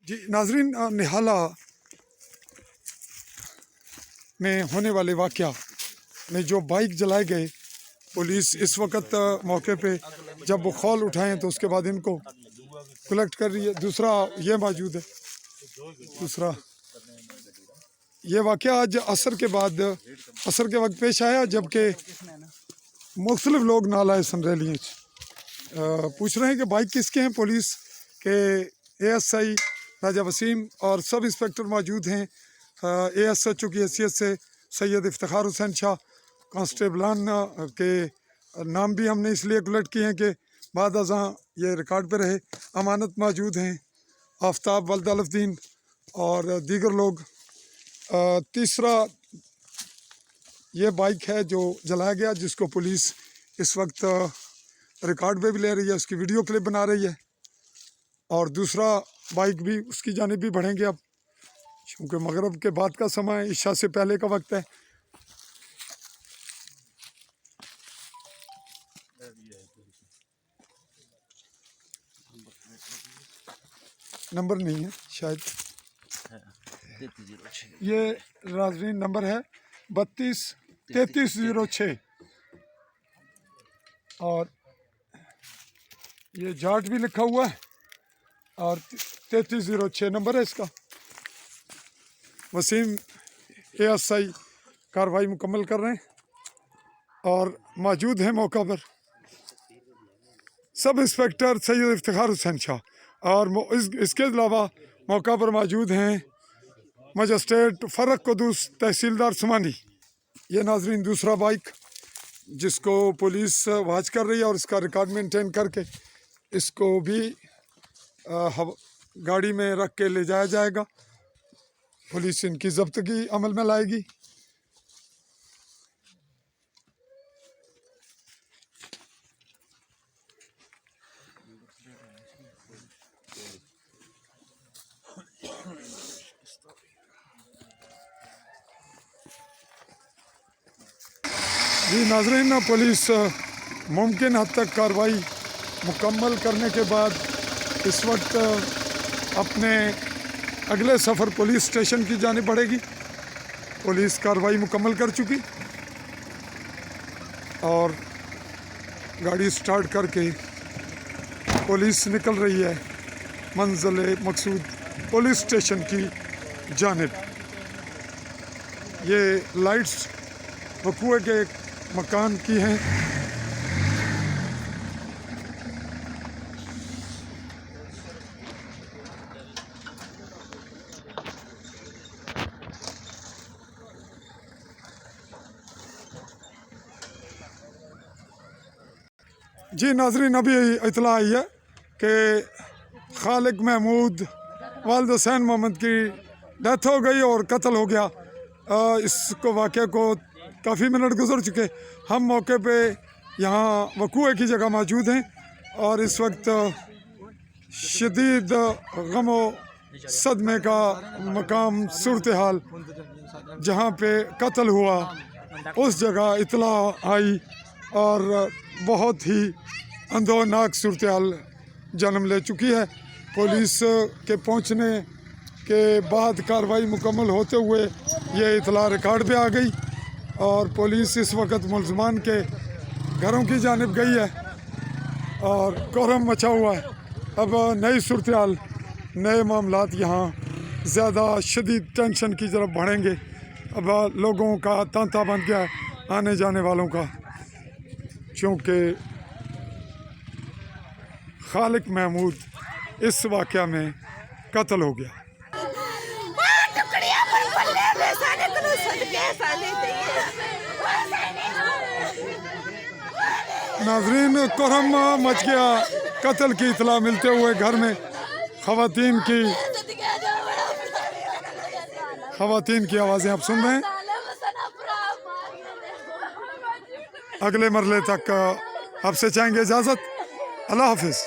जी नाजरीन, निहाला में होने वाले वाक़या में जो बाइक जलाए गए, पुलिस इस वक्त मौके पे जब वो खौल उठाएं तो उसके बाद इनको कलेक्ट कर रही है। दूसरा ये मौजूद है, दूसरा ये वाक़या आज असर के बाद असर के वक्त पेश आया, जबकि मुख्तलिफ लोग नाला सन रैलियाँ पूछ रहे हैं कि बाइक किसके हैं। पुलिस के ASI राजा वसीम और सब इंस्पेक्टर मौजूद हैं। ASHO की हैसियत से सैयद इफ्तिखार हुसैन शाह कांस्टेबलान के नाम भी हमने इसलिए कलेक्ट किए हैं कि बाद अज़ां ये रिकॉर्ड पे रहे। अमानत मौजूद हैं, आफ्ताब वल्द अलफदीन और दीगर लोग। तीसरा ये बाइक है जो जलाया गया, जिसको पुलिस इस वक्त रिकॉर्ड पे भी ले रही है, उसकी वीडियो क्लिप बना रही है। और दूसरा बाइक भी उसकी जानिब भी बढ़ेंगे अब, क्योंकि मगरब के बाद का समय, इशा से पहले का वक्त है। नंबर नहीं है शायद, ये नाज़रीन नंबर है 32-3306 और ये जाट भी लिखा हुआ है और 3306 नंबर है इसका। वसीम ASI कार्रवाई मुकम्मल कर रहे हैं और मौजूद हैं मौका पर सब इंस्पेक्टर सैयद इफ्तिखार हुसैन शाह, और इसके अलावा मौका पर मौजूद हैं मजिस्ट्रेट फ़र्रख कुद्दूस तहसीलदार सुमानी। ये नाजरीन दूसरा बाइक जिसको पुलिस वाच कर रही है और इसका रिकॉर्ड मेंटेन करके इसको भी गाड़ी में रख के ले जाया जाएगा। पुलिस इनकी ज़ब्तगी अमल में लाएगी। जी नाज़रीन, पुलिस मुमकिन हद तक कार्रवाई मुकम्मल करने के बाद इस वक्त अपने अगले सफ़र पुलिस स्टेशन की जानिब बढ़ेगी। पुलिस कार्रवाई मुकम्मल कर चुकी और गाड़ी स्टार्ट करके पुलिस निकल रही है मंज़िल मकसूद पुलिस स्टेशन की जानिब। ये लाइट्स वकूए के मकान की हैं। जी नाजरीन, अभी इतला आई है कि खालिक महमूद वालिद हुसैन मोहम्मद की डेथ हो गई और कत्ल हो गया। इसको वाक़े को काफ़ी मिनट गुजर चुके। हम मौके पे यहाँ वकूए की जगह मौजूद हैं और इस वक्त शदीद गम व सदमे का मकाम सूरत हाल जहाँ पे कत्ल हुआ उस जगह इतला आई और बहुत ही अंदोनाक सूरत हाल जन्म ले चुकी है। पुलिस के पहुँचने के बाद कार्रवाई मुकम्मल होते हुए ये इतला रिकॉर्ड पे आ गई और पुलिस इस वक्त मुलजमान के घरों की जानिब गई है और कोहराम मचा हुआ है। अब नई सूरत हाल, नए मामलात यहाँ ज़्यादा शदीद टेंशन की तरफ बढ़ेंगे। अब लोगों का तांता बन गया आने जाने वालों का, क्योंकि खालिक महमूद इस वाक़या में कत्ल हो गया। नाजरीन, कोहराम मच गया कत्ल की इतला मिलते हुए घर में ख़वातीन की आवाज़ें आप सुन रहे हैं। अगले मरले तक आपसे चाहेंगे इजाज़त। अल्लाह हाफिज़।